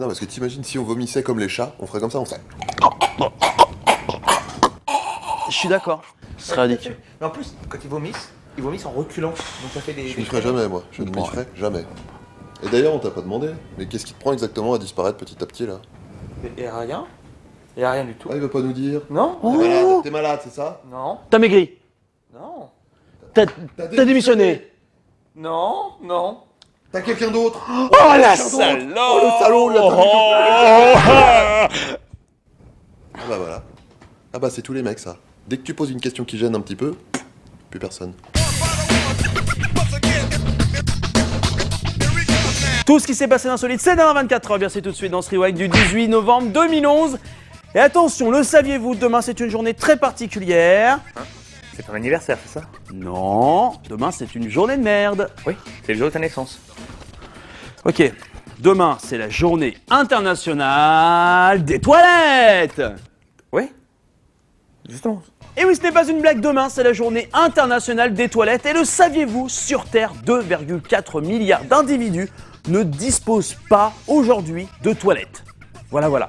Non, parce que t'imagines si on vomissait comme les chats, on ferait comme ça, on ferait... Je suis d'accord. Ce serait ridicule. Mais en plus, quand ils vomissent en reculant. Donc ça fait des... Je ne ferai jamais, moi. Je ne m'y ferai jamais. Et d'ailleurs, on t'a pas demandé. Mais qu'est-ce qui te prend exactement à disparaître petit à petit, là? Et rien. Et rien du tout. Ah, il veut pas nous dire. Non. T'es malade, c'est ça? Non. T'as maigri. Non. T'as démissionné. Non. Non. T'as quelqu'un d'autre? Oh la salope. Oh le salaud, là, Oh. Ah bah voilà. Ah bah c'est tous les mecs, ça. Dès que tu poses une question qui gêne un petit peu, plus personne. Tout ce qui s'est passé d'insolite ces dernières 24 heures, bien c'est tout de suite dans ce Rewind du 18 novembre 2011. Et attention, le saviez-vous, demain c'est une journée très particulière. C'est ton anniversaire, c'est ça? Non, demain c'est une journée de merde. Oui, c'est le jour de ta naissance. Ok, demain c'est la journée internationale des toilettes. Oui. Justement. Et oui, ce n'est pas une blague, demain c'est la journée internationale des toilettes. Et le saviez-vous, sur Terre, 2,4 milliards d'individus ne disposent pas aujourd'hui de toilettes. Voilà.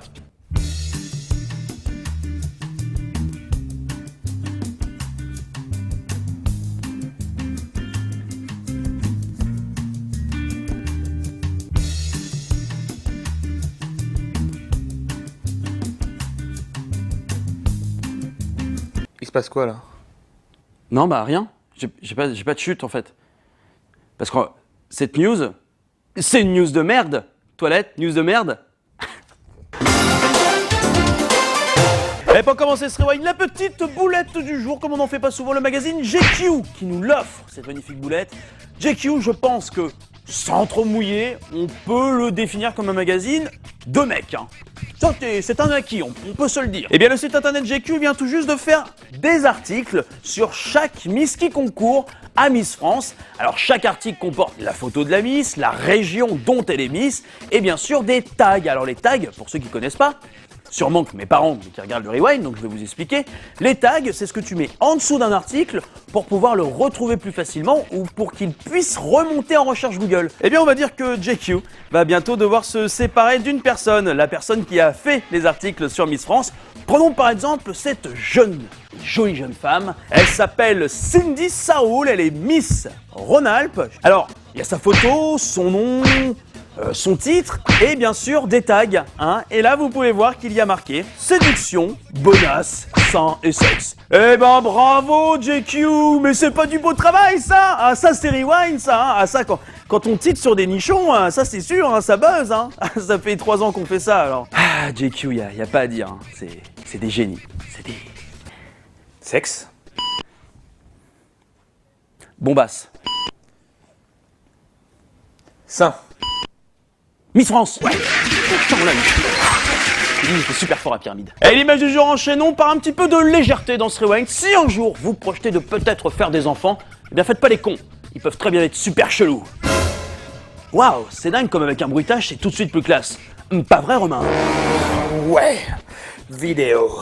Il se passe quoi là? Non, bah rien. J'ai pas de chute en fait. Parce que cette news, c'est une news de merde. Toilette, news de merde. Et pour commencer ce rewind, la petite boulette du jour, comme on n'en fait pas souvent, le magazine GQ qui nous l'offre, cette magnifique boulette. GQ, je pense que, sans trop mouiller, on peut le définir comme un magazine de mecs. Hein. Ça, c'est un acquis, on peut se le dire. Eh bien, le site internet GQ vient tout juste de faire des articles sur chaque Miss qui concourt à Miss France. Alors, chaque article comporte la photo de la Miss, la région dont elle est Miss, et bien sûr des tags. Alors, les tags, pour ceux qui ne connaissent pas, sûrement que mes parents qui regardent le rewind, donc je vais vous expliquer. Les tags, c'est ce que tu mets en dessous d'un article pour pouvoir le retrouver plus facilement ou pour qu'il puisse remonter en recherche Google. Eh bien, on va dire que GQ va bientôt devoir se séparer d'une personne, la personne qui a fait les articles sur Miss France. Prenons par exemple cette jolie jeune femme. Elle s'appelle Cindy Saoul, elle est Miss Rhône-Alpes. Alors, il y a sa photo, son nom, son titre et bien sûr des tags. Hein. Et là, vous pouvez voir qu'il y a marqué séduction, bonasse, sein et sexe. Eh ben bravo JQ, mais c'est pas du beau travail ça. Ah, ça c'est rewind ça. Hein. Ah, ça quand on titre sur des nichons, hein, ça c'est sûr, hein, ça buzz. Hein. Ça fait 3 ans qu'on fait ça alors. Ah JQ, y a pas à dire. Hein. C'est des génies. C'est des... Sexe. Bombasse. Sein. Miss France. Ouais. Putain, on l'a eu. Il était super fort à pyramide. Et l'image du jour, enchaînons par un petit peu de légèreté dans ce rewind. Si un jour vous projetez de peut-être faire des enfants, eh bien faites pas les cons. Ils peuvent très bien être super chelous. Waouh, c'est dingue comme avec un bruitage, c'est tout de suite plus classe. Pas vrai, Romain? Ouais. Vidéo.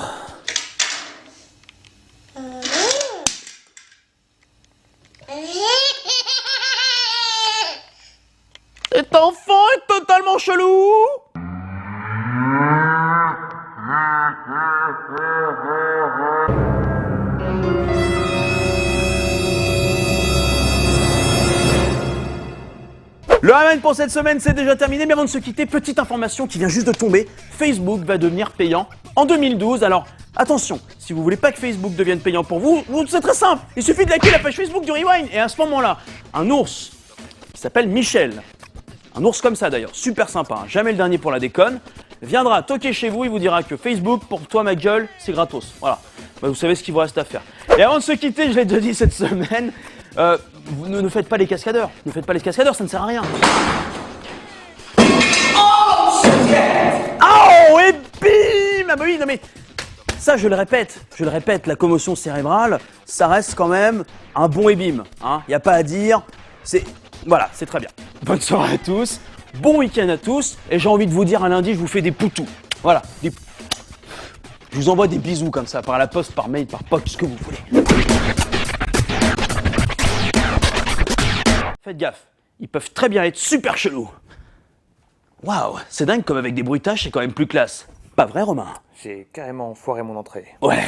Cet enfant est totalement chelou. Le Ramen pour cette semaine, c'est déjà terminé, mais avant de se quitter, petite information qui vient juste de tomber. Facebook va devenir payant en 2012. Alors, attention, si vous voulez pas que Facebook devienne payant pour vous, c'est très simple. Il suffit de liker la page Facebook du Rewind. Et à ce moment-là, un ours qui s'appelle Michel, un ours comme ça d'ailleurs, super sympa, hein, jamais le dernier pour la déconne, viendra toquer chez vous, il vous dira que Facebook, pour toi ma gueule, c'est gratos. Voilà, bah, vous savez ce qu'il vous reste à faire. Et avant de se quitter, je l'ai déjà dit cette semaine, vous ne faites pas les cascadeurs. Ne faites pas les cascadeurs, ça ne sert à rien. Oh, et bim! Ah bah oui, non mais... Ça, je le répète, la commotion cérébrale, ça reste quand même un bon et bim. Hein, y a pas à dire, voilà, c'est très bien. Bonne soirée à tous, bon week-end à tous, et j'ai envie de vous dire, un lundi, je vous fais des poutous. Voilà, je vous envoie des bisous comme ça, par la poste, par mail, par pote, ce que vous voulez. Faites gaffe, ils peuvent très bien être super chelous. Waouh, c'est dingue comme avec des bruitages, c'est quand même plus classe. Pas vrai, Romain? J'ai carrément foiré mon entrée. Ouais.